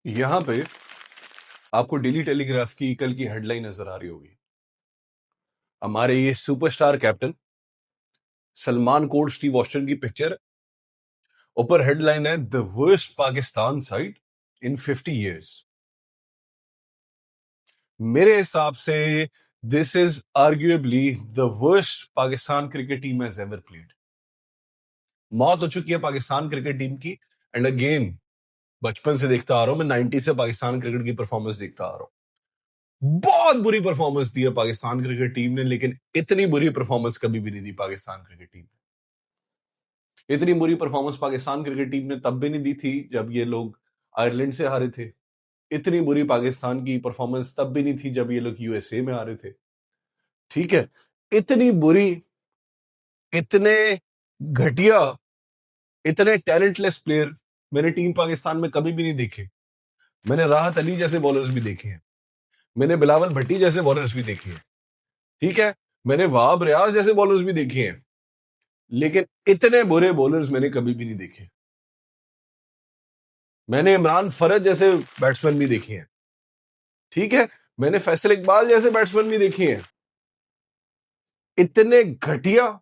यहां पे आपको डेली टेलीग्राफ की कल की हेडलाइन नजर आ रही होगी। हमारे ये सुपरस्टार कैप्टन सलमान कोट स्टीव ऑस्टिन की पिक्चर, ऊपर हेडलाइन है the worst Pakistan side in 50 years। मेरे हिसाब से this is arguably the worst Pakistan cricket team has ever played. मौत हो चुकी है पाकिस्तान क्रिकेट टीम की। एंड अगेन, बचपन से देखता आ रहा हूं मैं, 90 से पाकिस्तान क्रिकेट की परफॉर्मेंस देखता आ रहा हूं। बहुत बुरी परफॉर्मेंस दी है पाकिस्तान क्रिकेट टीम ने, लेकिन इतनी बुरी परफॉर्मेंस कभी भी नहीं दी पाकिस्तान क्रिकेट टीम ने। इतनी बुरी परफॉर्मेंस पाकिस्तान क्रिकेट टीम ने तब भी नहीं दी थी जब ये लोग आयरलैंड से हारे थे। इतनी बुरी पाकिस्तान की परफॉर्मेंस तब भी नहीं थी जब ये लोग यूएसए में हारे थे। ठीक है, इतनी बुरी, इतने घटिया, इतने टैलेंटलेस प्लेयर मैंने टीम पाकिस्तान में कभी भी नहीं देखे। मैंने राहत अली जैसे बॉलर्स भी देखे हैं, मैंने बिलावल भट्टी जैसे बॉलर्स भी देखे हैं, ठीक है, मैंने वहाब रियाज जैसे बॉलर्स भी देखे हैं, लेकिन इतने बुरे बॉलर्स मैंने कभी भी नहीं देखे। मैंने इमरान फरज जैसे बैट्समैन भी देखे हैं, ठीक है, मैंने फैसल इकबाल जैसे बैट्समैन भी देखे हैं। इतने घटिया,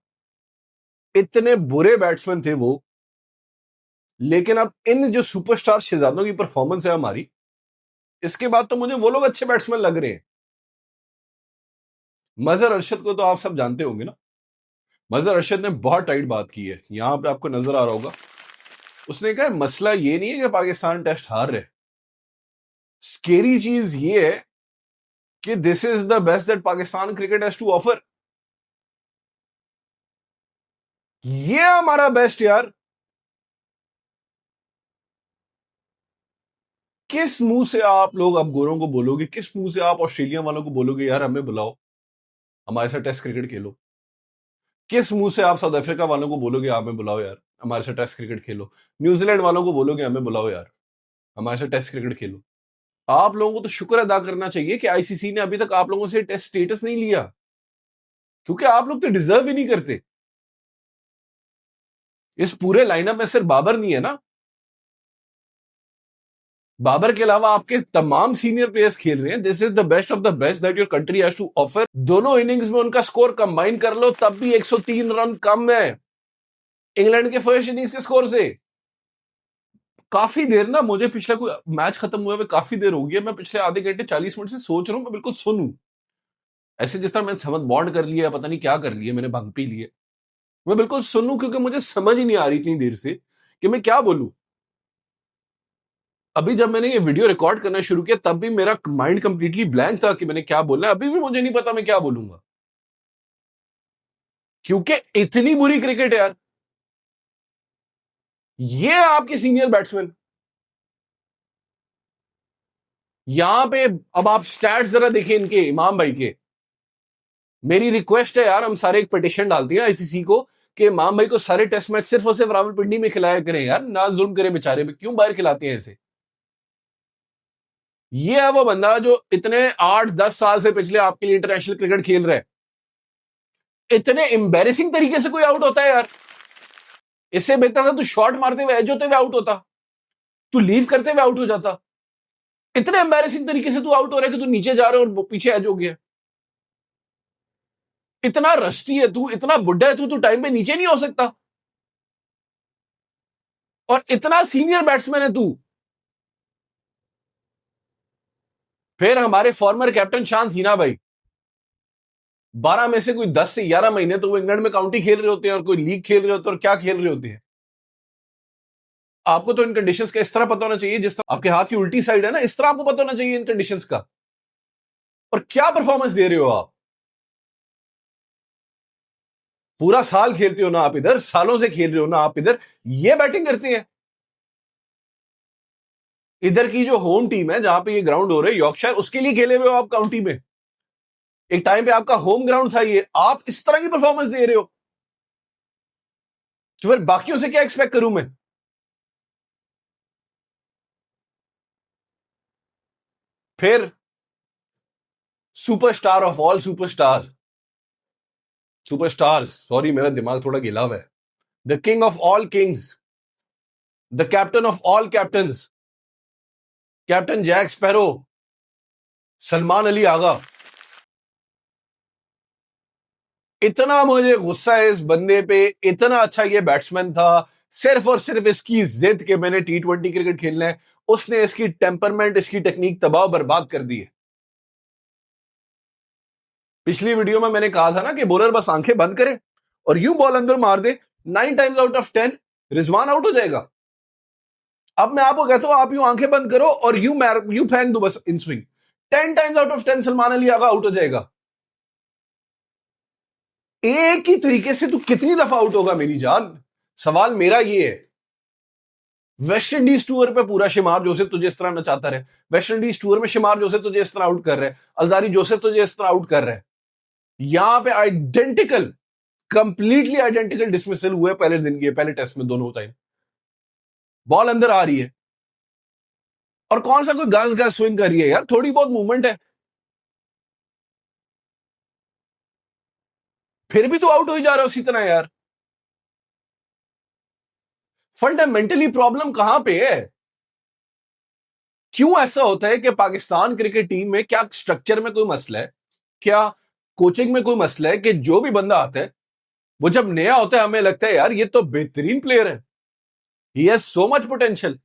इतने बुरे बैट्समैन थे वो। लेकिन अब इन जो सुपरस्टार शहजादों की परफॉर्मेंस है हमारी, इसके बाद तो मुझे वो लोग अच्छे बैट्समैन लग रहे हैं। मजहर अरशद को तो आप सब जानते होंगे ना। मजहर अरशद ने बहुत टाइट बात की है, यहां पे आपको नजर आ रहा होगा। उसने कहा मसला ये नहीं है कि पाकिस्तान टेस्ट हार रहे, स्केरी चीज ये है कि this is the best that Pakistan cricket has to offer. ये हमारा बेस्ट यार। किस मुंह से आप लोग अब गोरों को बोलोगे, किस मुंह से आप ऑस्ट्रेलिया वालों को बोलोगे यार हमें बुलाओ, हमारे साथ टेस्ट क्रिकेट खेलो? किस मुंह से आप साउथ अफ्रीका वालों को बोलोगे हमें बुलाओ यार, हमारे साथ टेस्ट क्रिकेट खेलो? न्यूजीलैंड वालों को बोलोगे हमें बुलाओ यार, हमारे साथ टेस्ट क्रिकेट खेलो? आप लोगों को तो शुक्र अदा करना चाहिए कि आईसीसी ने अभी तक आप लोगों से टेस्ट स्टेटस नहीं लिया, क्योंकि आप लोग तो डिजर्व ही नहीं करते। इस पूरे लाइनअप में सिर्फ बाबर नहीं है ना। बाबर के अलावा आपके तमाम सीनियर प्लेयर्स खेल रहे हैं। This is the best of the best that your country has to offer. दोनों इनिंग्स में उनका स्कोर कंबाइन कर लो तब भी 103 रन कम है इंग्लैंड के फर्स्ट इनिंग्स के स्कोर से। काफी देर ना, मुझे पिछला कोई मैच खत्म हुए काफी देर हो गई है, मैं पिछले आधे घंटे 40 मिनट से सोच रहा हूं मैं बिल्कुल सुनूं, ऐसे जिस तरह मैंने समझ बॉन्ड कर लिया, पता नहीं क्या कर लिया, मैंने भंग पी लिए। मैं बिल्कुल सुनूं क्योंकि मुझे समझ ही नहीं आ रही इतनी देर से कि मैं क्या बोलूं। अभी जब मैंने ये वीडियो रिकॉर्ड करना शुरू किया तब भी मेरा माइंड कंप्लीटली ब्लैंक था कि मैंने क्या बोलना है। अभी भी मुझे नहीं पता मैं क्या बोलूंगा, क्योंकि इतनी बुरी क्रिकेट है यार। ये आपके सीनियर बैट्समैन यहां पे, अब आप स्टैट्स जरा देखें इनके, इमाम भाई के। मेरी रिक्वेस्ट है यार, हम सारे एक पिटिशन डालते हैं आईसीसी को कि इमाम भाई को सारे टेस्ट मैच सिर्फ और सिर्फ रावलपिंडी में खिलाया करें यार, ना जुल्म करे बेचारे पे, क्यों बाहर खिलाते हैं ऐसे? ये है वो बंदा जो इतने 8-10 साल से पिछले आपके लिए इंटरनेशनल क्रिकेट खेल रहा है। इतने एम्बेरेसिंग तरीके से कोई आउट होता है यार? इससे बेहतर था तू शॉट मारते हुए एज होते हुए आउट होता, तू लीव करते हुए आउट हो जाता। इतने एम्बेरेसिंग तरीके से तू आउट हो रहा है कि तू नीचे जा रहा है और पीछे एज हो गया। इतना रस्टी है तू, इतना बुढ़ा है तू टाइम पे नीचे नहीं हो सकता, और इतना सीनियर बैट्समैन है तू। फिर हमारे फॉर्मर कैप्टन शान सीना भाई, 12 में से कोई 10 से 11 महीने तो वो इंग्लैंड में काउंटी खेल रहे होते हैं और कोई लीग खेल रहे होते हैं, और क्या खेल रहे होते हैं। आपको तो इन कंडीशंस का इस तरह पता होना चाहिए जिस तरह आपके हाथ की उल्टी साइड है ना, इस तरह आपको पता होना चाहिए इन कंडीशंस का। और क्या परफॉर्मेंस दे रहे हो आप? पूरा साल खेलते हो ना आप इधर, सालों से खेल रहे हो ना आप इधर, ये बैटिंग करते हैं। इधर की जो होम टीम है जहां पे ये ग्राउंड हो रहा है यॉर्कशायर, उसके लिए खेले हुए हो आप काउंटी में। एक टाइम पे आपका होम ग्राउंड था ये, आप इस तरह की परफॉर्मेंस दे रहे हो, तो फिर बाकियों से क्या एक्सपेक्ट करूं मैं? फिर superstar of all superstar, superstars, sorry मेरा दिमाग थोड़ा गिला हुआ है, the king of all kings, the captain of all captains, Captain Jack Sparrow, Salman Ali Agha. इतना मुझे गुस्सा है इस बंदे पे, इतना अच्छा ये बैट्समैन था, सिर्फ और सिर्फ इसकी जिद के मैंने T20 क्रिकेट खेलना है, उसने इसकी टेम्परमेंट, इसकी टेक्निक तबाह बर्बाद कर दी है। पिछली वीडियो में मैंने कहा था ना कि बॉलर बस आंखें बंद करे और यूं बॉल अंदर मार दे, 9 times out of 10 Rizwan out हो जाएगा। अब मैं आपको कहता हूं आप यूं आंखें बंद करो और यूं फेंक दो बस in swing, 10 times out of 10 Salman Ali Agha out हो जाएगा। एक ही तरीके से तू कितनी दफा आउट होगा मेरी जान? सवाल मेरा ये है। वेस्ट इंडीज टूर पे पूरा शिमार जोसेफ तुझे इस तरह नचाता रहे, वेस्ट इंडीज टूर में शिमार जोसेफ तुझे इस तरह आउट कर रहे हैं, अजारी जोसेफ तुझे इस तरह आउट कर रहे हैं, यहां पे आइडेंटिकल, कंप्लीटली आइडेंटिकल डिसमिसल हुए पहले दिन के, पहले टेस्ट में दोनों टाइम बॉल अंदर आ रही है और कौन सा कोई घास घास स्विंग कर रही है यार, थोड़ी बहुत मूवमेंट है, फिर भी तो आउट हो ही जा रहा है उसी तरह यार। फंडामेंटली प्रॉब्लम कहां पे है? क्यों ऐसा होता है कि पाकिस्तान क्रिकेट टीम में क्या स्ट्रक्चर में कोई मसला है, क्या कोचिंग में कोई मसला है कि जो भी बंदा आता है वो जब नया होता है हमें लगता है यार ये तो बेहतरीन प्लेयर है, he has so much potential,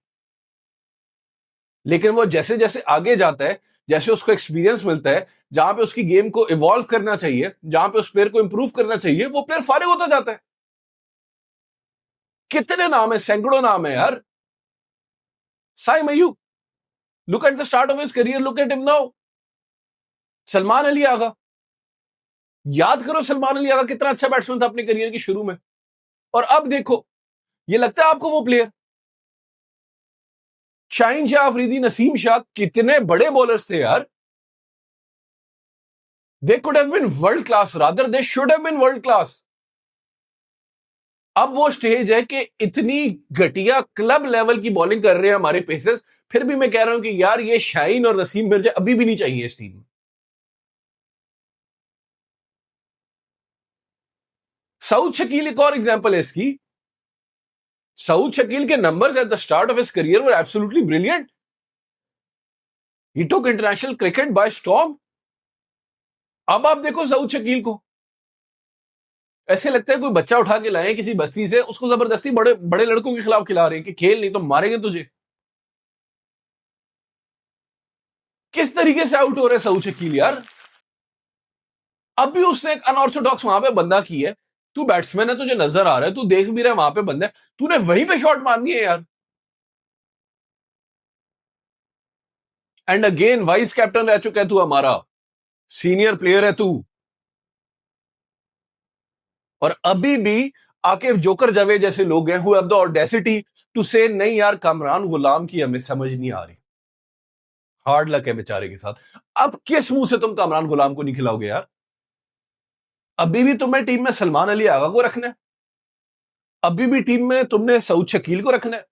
लेकिन वो जैसे जैसे आगे जाता है, जैसे उसको एक्सपीरियंस मिलता है, जहां पे उसकी गेम को इवॉल्व करना चाहिए, जहां पे उस प्लेयर को इंप्रूव करना चाहिए, वो प्लेयर फारिग होता जाता है। कितने नाम है, सैकड़ों नाम है यार। Saim Ayub, look at the start of his career, look at him now. Salman Ali Agha, याद करो सलमान अली आगा कितना अच्छा बैट्समैन था अपने करियर की शुरू में, और अब देखो, ये लगता है आपको वो प्लेयर? शाहीन शाह अफरीदी, नसीम शाह, कितने बड़े बॉलर्स थे यार। They could have been world class, rather they should have been world class. अब वो स्टेज है कि इतनी घटिया क्लब लेवल की बॉलिंग कर रहे हैं हमारे पेसर्स, फिर भी मैं कह रहा हूं कि यार ये शाहीन और नसीम मिर्जा अभी भी नहीं चाहिए इस टीम में। सऊद शकील एक और एग्जांपल है इसकी। सऊद शकील के numbers eight the start of his career were absolutely brilliant, he took international cricket bye storm. अब आप देखो सऊद शकील को, ऐसे लगता है कोई बच्चा उठा के लाए किसी बस्ती से, उसको जबरदस्ती बड़े बड़े लड़कों के खिलाफ खिला रहे हैं कि खेल नहीं तो मारेंगे तुझे। किस तरीके से आउट हो रहे सऊद शकील यार। अब भी उसने एक अनऑर्थोडॉक्स वहां पे बंदा की है, तू बैट्समैन है, तुझे नजर आ रहा है, तू देख भी रहा है वहां पे बंदा है, तूने वहीं पे शॉट मारनी है यार। एंड अगेन वाइस कैप्टन रह चुका है तू, हमारा सीनियर प्लेयर है तू, और अभी भी आके जोकर जावेद जैसे लोग हैं who have the audacity to say नहीं यार कामरान गुलाम की हमें समझ नहीं आ रही, हार्ड लक है बेचारे के साथ। अब किस मुंह से तुम कामरान गुलाम को नहीं खिलाओगे यार? अभी भी तुम्हें टीम में सलमान अली आगा को रखना है, अभी भी टीम में तुमने सऊद शकील को रखना है।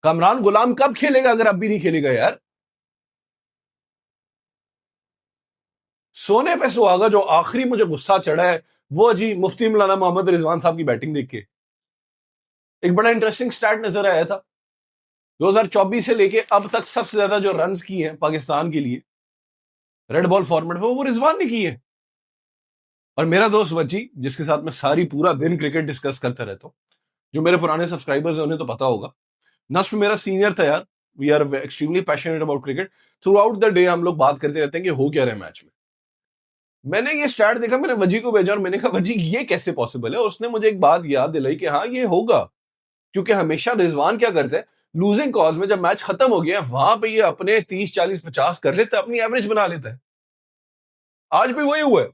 कामरान गुलाम कब खेलेगा अगर अब भी नहीं खेलेगा यार? सोने पे सुहागा। जो आखिरी मुझे गुस्सा चढ़ा है वो जी मुफ्ती मौलाना मोहम्मद रिजवान साहब की बैटिंग देख के। एक बड़ा इंटरेस्टिंग स्टैट नजर आया था, 2024 से लेके अब तक सबसे ज्यादा जो रन्स की हैं पाकिस्तान के लिए रेड बॉल फॉर्मेट में वो रिजवान ने की है। और मेरा दोस्त वजी, जिसके साथ मैं सारी पूरा दिन क्रिकेट डिस्कस करता रहता हूँ, जो मेरे पुराने सब्सक्राइबर्स हैं उन्हें तो पता होगा, नस्फ मेरा सीनियर था यार, we are extremely passionate about cricket, throughout the day हम लोग बात करते रहते हैं कि हो क्या रहा है मैच में। मैंने ये स्टार्ट देखा, मैंने वजी को भेजा और मैंने कहा वजी ये कैसे पॉसिबल है, उसने मुझे एक बात याद दिलाई कि हाँ ये होगा, क्योंकि हमेशा रिजवान क्या करते हैं, लूजिंग कॉज में जब मैच खत्म हो गया वहां पे ये अपने 30 40 50 कर लेते हैं, अपनी एवरेज बना लेता है। आज भी वही हुआ है,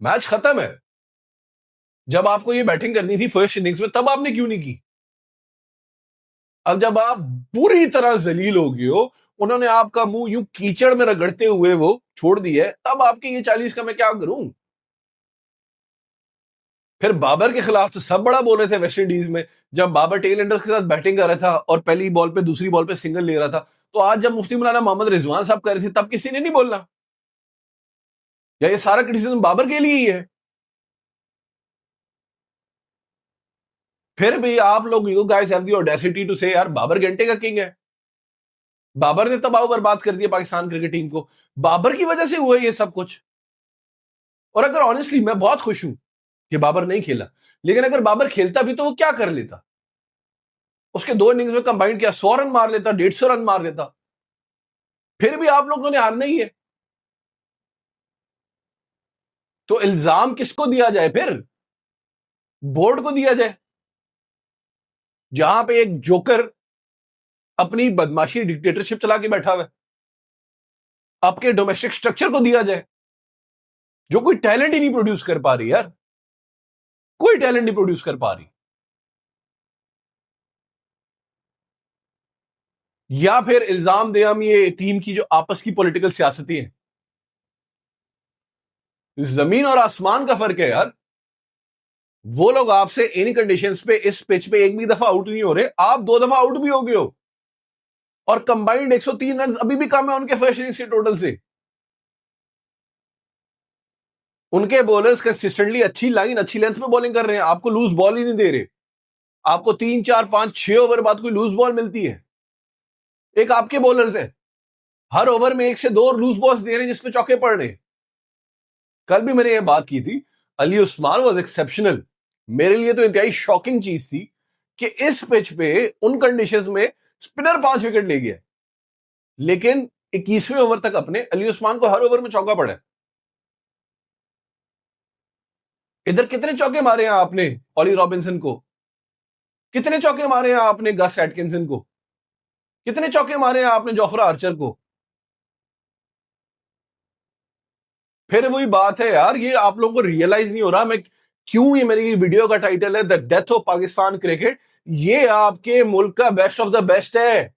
मैच खत्म है, जब आपको ये बैटिंग करनी थी फर्स्ट इनिंग्स में तब आपने क्यों नहीं की? अब जब आप पूरी तरह जलील हो गए हो, उन्होंने आपका मुंह यूं कीचड़ में रगड़ते हुए वो छोड़ दिया है, तब आपके ये 40 का मैं क्या करूं? फिर बाबर के खिलाफ तो सब बड़ा बोल रहे थे वेस्ट इंडीज में, जब बाबर टेल एंडर्स के साथ बैटिंग कर रहा था और पहली बॉल पे दूसरी बॉल पे सिंगल ले रहा था, तो आज जब मुफ्ती मौलाना मोहम्मद रिजवान साहब कर रहे थे तब किसी ने नहीं बोलना, या ये सारा क्रिटिसिज्म बाबर के लिए ही है? फिर भी आप लोग, you guys have the audacity to say यार बाबर घंटे का किंग है, बाबर ने तबाह बर्बाद कर दिया पाकिस्तान क्रिकेट टीम को, बाबर की वजह से हुआ ये सब कुछ। और अगर ऑनेस्टली मैं बहुत खुश हूं कि बाबर नहीं खेला, लेकिन अगर बाबर खेलता भी तो वो क्या कर लेता? उसके 2 इनिंग्स में कंबाइंड किया, 100 रन मार लेता, 150 रन मार लेता। फिर भी आप लोगों ने हारना ही है। तो इल्जाम किसको दिया जाए फिर? बोर्ड को दिया जाए, जहां पे एक जोकर अपनी बदमाशी डिक्टेटरशिप चला के बैठा हुआ है। आपके डोमेस्टिक स्ट्रक्चर को दिया जाए, जो कोई टैलेंट ही नहीं प्रोड्यूस कर पा रही यार, कोई टैलेंट नहीं प्रोड्यूस कर पा रही। या फिर इल्जाम दे हम ये टीम की जो आपस की पॉलिटिकल सियासती है। जमीन और आसमान का फर्क है यार। वो लोग आपसे इन कंडीशंस पे इस पिच पे एक भी दफा आउट नहीं हो रहे, आप 2 दफा आउट भी हो गए हो, और कंबाइंड 103 रन अभी भी कम है उनके फर्स्ट इनिंग्स के टोटल से। उनके बॉलर्स कंसिस्टेंटली अच्छी लाइन अच्छी लेंथ में बॉलिंग कर रहे हैं, आपको लूज बॉल ही नहीं दे रहे। आपको 3 4 5 6 ओवर बाद कोई लूज बॉल मिलती है। एक आपके बॉलर्स है, हर ओवर में 1 से 2 लूज बॉल्स दे रहे हैं जिसपे चौके पड़ रहे हैं। कल भी मैंने ये बात की थी, अली उस्मान वाज एक्सेप्शनल। मेरे लिए तो इंतहाई शॉकिंग चीज थी कि इस पिच पे उन कंडीशंस में स्पिनर 5 विकेट ले गया, लेकिन 21वें ओवर तक अपने अली उस्मान को हर ओवर में चौका पड़ा है। इधर कितने चौके मारे हैं आपने ऑली रॉबिन्सन को, कितने चौके मारे हैं आपने गस एटकिंसन को, कितने चौके मारे हैं आपने जोफ्रा आर्चर को? फिर वही बात है यार, ये आप लोगों को रियलाइज नहीं हो रहा मैं क्यों, ये मेरी वीडियो का टाइटल है the death of Pakistan cricket. ये आपके मुल्क का बेस्ट ऑफ द बेस्ट है,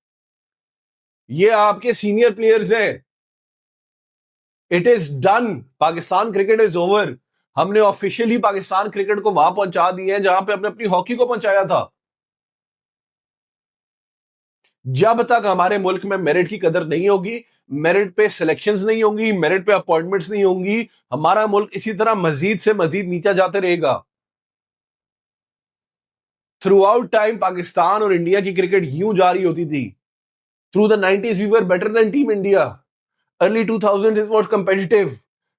ये आपके सीनियर प्लेयर्स हैं। It is done, Pakistan cricket is over. हमने ऑफिशियली पाकिस्तान क्रिकेट को वहां पहुंचा दिया है जहां पे हमने अपनी हॉकी को पहुंचाया था। जब तक हमारे मुल्क में मेरिट की कदर नहीं होगी, मेरिट पे सिलेक्शंस नहीं होंगी, मेरिट पे अपॉइंटमेंट्स नहीं होंगी, हमारा मुल्क इसी तरह मजीद से मजीद नीचा जाते रहेगा। थ्रू आउट टाइम पाकिस्तान और इंडिया की क्रिकेट यूं जारी होती थी। Through the 90s we were better than team India, early 2000s is what competitive.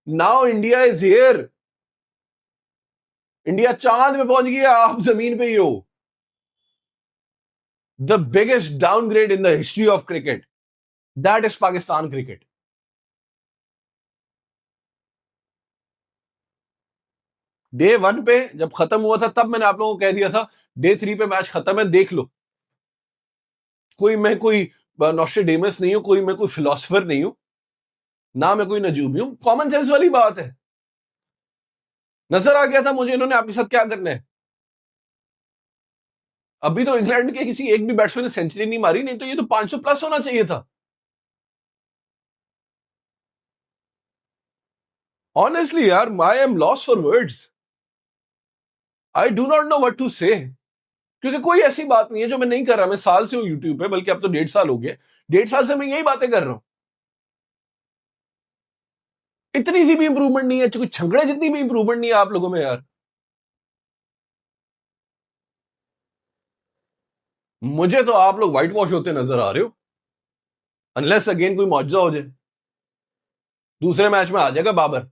Now India is here, India चांद में पहुंच गया, आप जमीन पे ही हो। The biggest downgrade in the history of cricket, that is Pakistan cricket. Day 1 पे जब खत्म हुआ था तब मैंने आप लोगों को कह दिया था डे 3 पे मैच खत्म है, देख लो। मैं कोई नॉस्ट्रेडेमस नहीं हूं, मैं कोई फिलोसफर नहीं हूं, ना मैं कोई नजूमी हूं, कॉमन सेंस वाली बात है। नजर आ गया था मुझे इन्होंने आपके साथ क्या करना है। अभी तो इंग्लैंड के किसी एक भी बैट्समैन ने सेंचुरी नहीं मारी, नहीं तो ये तो 500 प्लस होना चाहिए था। ऑनेस्टली यार, I am lost for words, I do not know what to say. क्योंकि कोई ऐसी बात नहीं है जो मैं नहीं कर रहा, मैं साल से हूं यूट्यूब पे, बल्कि अब तो 1.5 साल हो गए। 1.5 साल से मैं यही बातें कर रहा हूं। इतनी सी भी इंप्रूवमेंट नहीं है, कोई छंगड़े जितनी भी इंप्रूवमेंट नहीं है आप लोगों में यार। मुझे तो आप लोग व्हाइट वॉश होते नजर आ रहे हो, अनलेस अगेन कोई मौजूदा हो जाए। दूसरे मैच में आ जाएगा बाबर,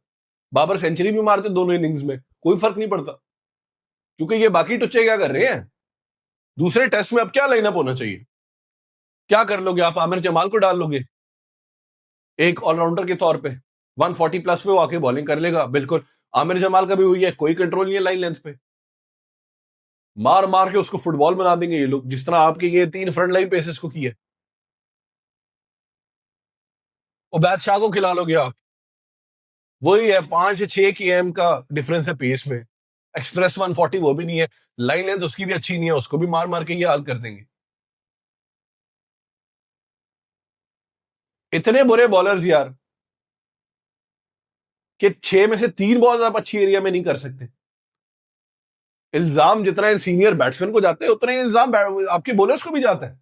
बाबर सेंचुरी भी मारते दोनों इनिंग्स में, कोई फर्क नहीं पड़ता। क्योंकि ये बाकी टुच्चे क्या कर रहे हैं, दूसरे टेस्ट में अब क्या लाइनअप होना चाहिए? क्या कर लोगे आप? आमिर जमाल को डाल लोगे एक ऑलराउंडर के तौर पे, 140 प्लस पे वो आके बॉलिंग कर लेगा बिल्कुल। आमिर जमाल का भी हुई है, कोई कंट्रोल नहीं है लाइन लेंथ पे, मार मार के उसको फुटबॉल बना देंगे ये लोग, जिस तरह आपके ये 3 फ्रंट लाइन पेसेस को किया। उबैद शाह को खिला लोगे आप, वही है 5 से 6 km का डिफरेंस है पेस में। एक्सप्रेस 140 वो भी नहीं है, लाइन लेंथ उसकी भी अच्छी नहीं है, उसको भी मार मार के ये हाल कर देंगे। इतने बुरे बॉलर्स यार कि 6 में से 3 बॉल आप अच्छी एरिया में नहीं कर सकते। इल्जाम जितना इन सीनियर बैट्समैन को जाते हैं उतना ही इल्जाम आपके बॉलर्स को भी जाता है।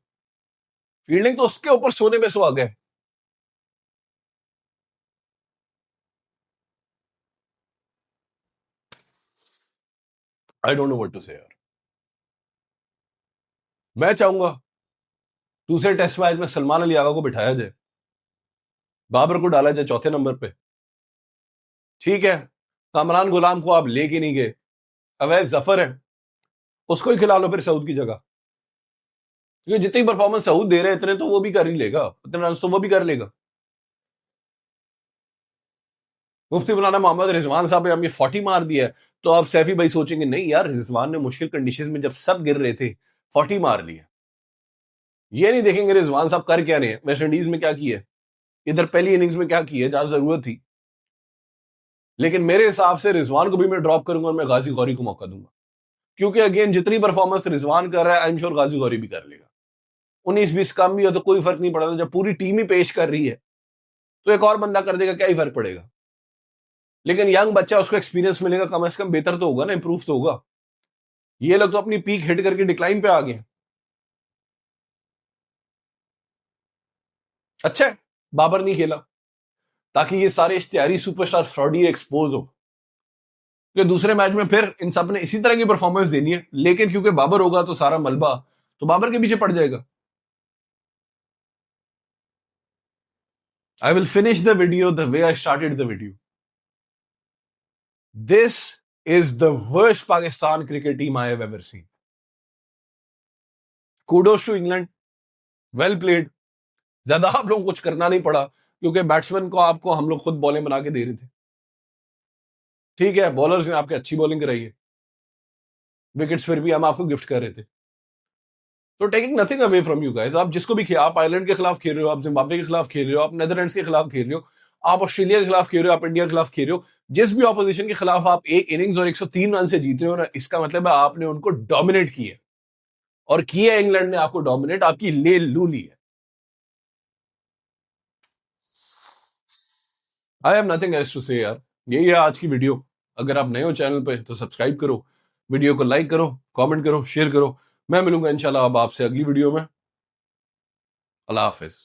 फील्डिंग तो उसके ऊपर सोने पे सुहागा है। I don't know what to say यार। मैं चाहूंगा दूसरे टेस्ट मैच में सलमान अली आगा को बिठाया जाए, बाबर को डाला जाए चौथे नंबर पे। ठीक है, कामरान गुलाम को आप लेके नहीं गए, अवैध जफर है, उसको ही खिला लो फिर सऊद की जगह, क्योंकि जितनी परफॉर्मेंस सऊद दे रहे हैं इतने तो वो भी कर ही लेगा, इतने रन तो वो भी कर लेगा। मुफ्ती मौलाना मोहम्मद रिजवान साहब ने हमें 40 मार दिया है, तो आप सैफी भाई सोचेंगे नहीं यार, रिजवान ने मुश्किल कंडीशन में जब सब गिर रहे थे 40 मार लिया। ये नहीं देखेंगे रिजवान साहब कर क्या रहे हैं, वेस्ट इंडीज में क्या किया है, इधर पहली इनिंग्स में क्या किया है जहां जरूरत थी। लेकिन मेरे हिसाब से रिजवान को भी मैं ड्रॉप करूंगा और मैं गाजी गौरी को मौका दूंगा, क्योंकि अगेन जितनी परफॉर्मेंस रिजवान कर रहा है आई एम श्योर गाजी गौरी भी कर लेगा। 19-20 कम भी हो तो कोई फर्क नहीं पड़ता, जब पूरी टीम ही पेश कर रही है तो एक और बंदा कर देगा, क्या ही फर्क पड़ेगा। लेकिन यंग बच्चा, उसको एक्सपीरियंस मिलेगा, कम से कम बेहतर तो होगा ना, इंप्रूव तो होगा। ये लोग तो अपनी पीक हिट करके डिक्लाइन पे आ गए। अच्छा है बाबर नहीं खेला, ताकि ये सारे इश्तिहारी सुपरस्टार फ्रॉडी एक्सपोज हो, कि दूसरे मैच में फिर इन सब ने इसी तरह की परफॉर्मेंस देनी है, लेकिन क्योंकि बाबर होगा तो सारा मलबा तो बाबर के पीछे पड़ जाएगा। I will finish the video the way I started the video. This is the worst Pakistan cricket team I have ever seen. Kudos to England, well played. ज्यादा आप लोगों को कुछ करना नहीं पड़ा, क्योंकि बैट्समैन को आपको हम लोग खुद बॉलिंग बना के दे रहे थे। ठीक है, बॉलर्स ने आपके अच्छी बॉलिंग कराई है, विकेट्स फिर भी हम आपको गिफ्ट कर रहे थे। तो taking nothing away from you guys, आप जिसको भी आप आयरलैंड के खिलाफ खेल रहे हो, आप जिम्बाब्वे के खिलाफ खेल रहे हो, आप नेदरलैंड्स के खिलाफ खेल रहे हो, आप ऑस्ट्रेलिया के खिलाफ खेल रहे हो, आप इंडिया के खिलाफ खेल रहे हो, जिस भी ऑपोजिशन के खिलाफ आप एक इनिंग्स और 103 रन से जीत रहे हो ना, इसका मतलब है आपने उनको डोमिनेट किया, और किया इंग्लैंड ने आपको डोमिनेट, आपकी ले लू ली है। I have nothing else to say यार, यही है आज की वीडियो। अगर आप नए हो चैनल पे तो सब्सक्राइब करो, वीडियो को लाइक करो, कमेंट करो, शेयर करो। मैं मिलूंगा इंशाल्लाह अब आपसे अगली वीडियो में। अल्लाह हाफिज।